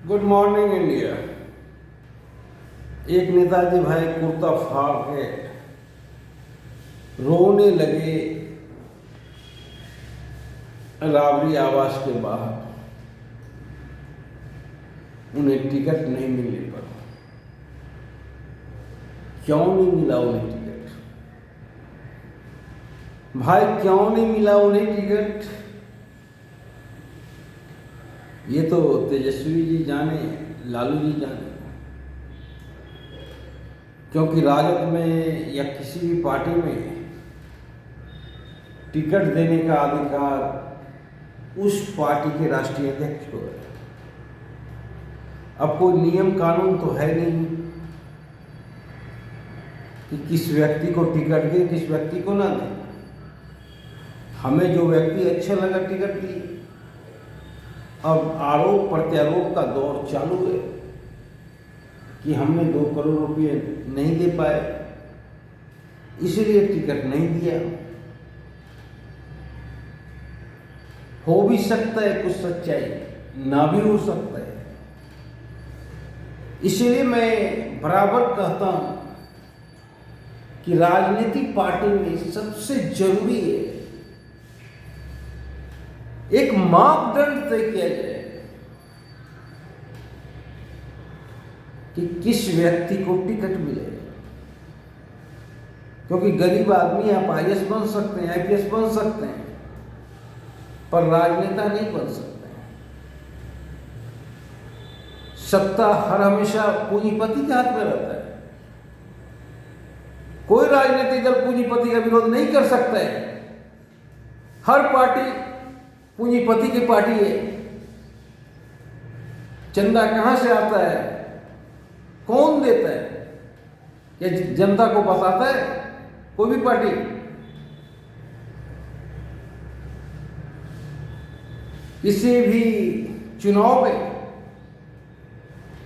Good morning India. एक नेताजी भाई कुर्ता फाड़ के रोने लगे राबड़ी आवास के बाहर, उन्हें टिकट नहीं मिलने पर। क्यों नहीं मिला उन्हें टिकट? भाई क्यों नहीं मिला उन्हें टिकट? ये तो तेजस्वी जी जाने, लालू जी जाने। क्योंकि राजद में या किसी भी पार्टी में टिकट देने का अधिकार उस पार्टी के राष्ट्रीय अध्यक्ष को है। अब कोई नियम कानून तो है नहीं कि किस व्यक्ति को टिकट दे, किस व्यक्ति को ना दे। हमें जो व्यक्ति अच्छा लगा टिकट दी। अब आरोप प्रत्यारोप का दौर चालू है कि हमने 2 करोड़ रुपये नहीं दे पाए, इसलिए टिकट नहीं दिया। हो भी सकता है कुछ सच्चाई, ना भी हो सकता है। इसलिए मैं बराबर कहता हूं कि राजनीतिक पार्टी में सबसे जरूरी है एक मापदंड तय किया जाए कि किस व्यक्ति को टिकट मिले। क्योंकि गरीब आदमी आप आईएएस बन सकते हैं, आईपीएस बन सकते हैं, पर राजनेता नहीं बन सकते। सत्ता हर हमेशा पूंजीपति के हाथ में रहता है। कोई राजनीतिक दल पूंजीपति का विरोध नहीं कर सकता है। हर पार्टी पूंजीपति की पार्टी है। चंदा कहां से आता है, कौन देता है, क्या जनता को बताता है कोई भी पार्टी? किसी भी चुनाव में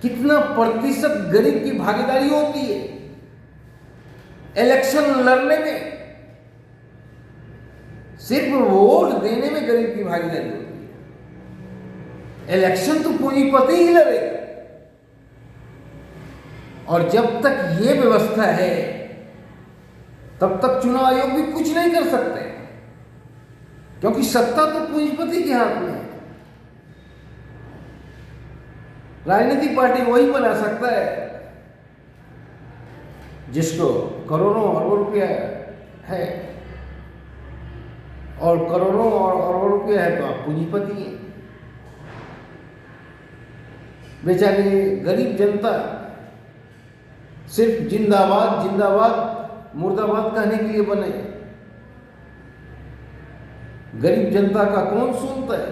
कितना प्रतिशत गरीब की भागीदारी होती है? इलेक्शन लड़ने में, सिर्फ वोट देने में गरीब की भागीदारी होती है। इलेक्शन तो पूंजीपति ही लड़ेगा। और जब तक ये व्यवस्था है तब तक चुनाव आयोग भी कुछ नहीं कर सकते, क्योंकि सत्ता तो पूंजीपति के हाथ में है। राजनीतिक पार्टी वही बना सकता है जिसको करोड़ों अरबों रुपया है, और करोड़ों और अरबों रुपया है तो आप पूंजीपति हैं। बेचारी गरीब जनता सिर्फ जिंदाबाद जिंदाबाद मुर्दाबाद कहने के लिए बने। गरीब जनता का कौन सुनता है?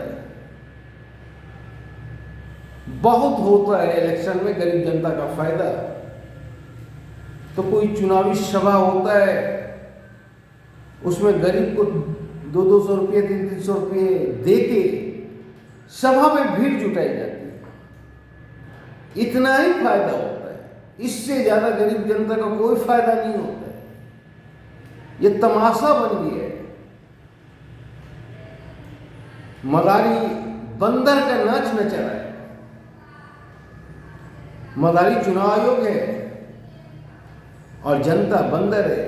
बहुत होता है इलेक्शन में गरीब जनता का फायदा। तो कोई चुनावी सभा होता है, उसमें गरीब को 200-200 रुपये 300-300 रुपये दे के सभा में भीड़ जुटाई जाती है। इतना ही फायदा होता है, इससे ज्यादा गरीब जनता का कोई फायदा नहीं होता है। ये तमाशा बन गया है। मदारी बंदर का नाच नचा रहा है। मदारी चुनाव आयोग है और जनता बंदर है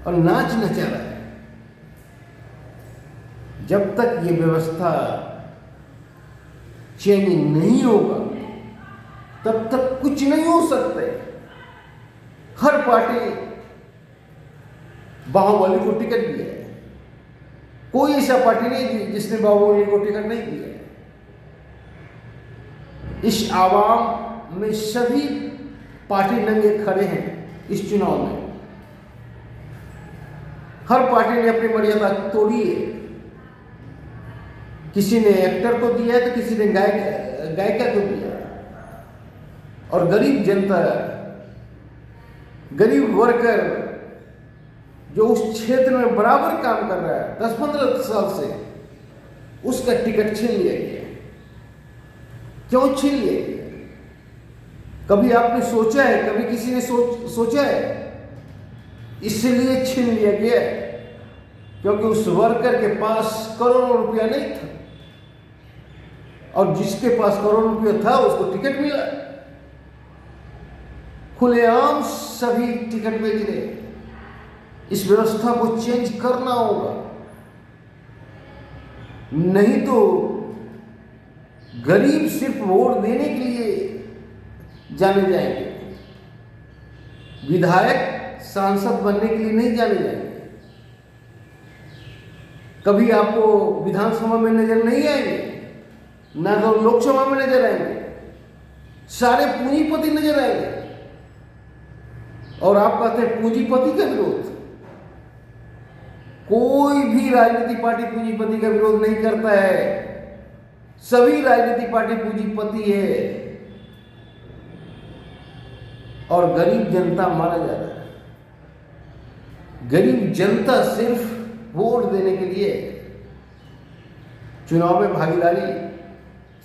और नाच नचा रहा है। जब तक ये व्यवस्था चेंज नहीं होगा तब तक कुछ नहीं हो सकता है। हर पार्टी बाहुबली को टिकट दिया है। कोई ऐसा पार्टी नहीं थी जिसने बाहुबली को टिकट नहीं दिया है। इस आवाम में सभी पार्टी नंगे खड़े हैं। इस चुनाव में हर पार्टी ने अपनी मर्यादा तोड़ी है। किसी ने एक्टर को दिया है तो किसी ने गायिका को दिया। और गरीब जनता, गरीब वर्कर जो उस क्षेत्र में बराबर काम कर रहा है 10-15 साल से, उसका टिकट छीन लिया गया। क्यों छीन लिया गया? कभी आपने सोचा है, कभी किसी ने सोचा है? इसलिए छीन लिया गया क्योंकि उस वर्कर के पास करोड़ों रुपया नहीं था। और जिसके पास करोड़ों रुपये था उसको टिकट मिला। खुलेआम सभी टिकट बेच रहे। इस व्यवस्था को चेंज करना होगा, नहीं तो गरीब सिर्फ वोट देने के लिए जाने जाएंगे, विधायक सांसद बनने के लिए नहीं जाने जाएंगे। कभी आपको विधानसभा में नजर नहीं आएंगे, ना तो लोकसभा में नजर आएंगे, सारे पूंजीपति नजर आएंगे। और आप कहते हैं पूंजीपति का विरोध। कोई भी राजनीतिक पार्टी पूंजीपति का विरोध नहीं करता है। सभी राजनीतिक पार्टी पूंजीपति है और गरीब जनता मारा जा रहा है। गरीब जनता सिर्फ वोट देने के लिए, चुनाव में भागीदारी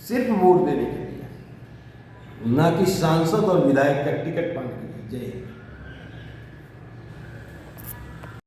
सिर्फ वोट देने के लिए, ना कि सांसद और विधायक का टिकट पाने के लिए। जय हिंद।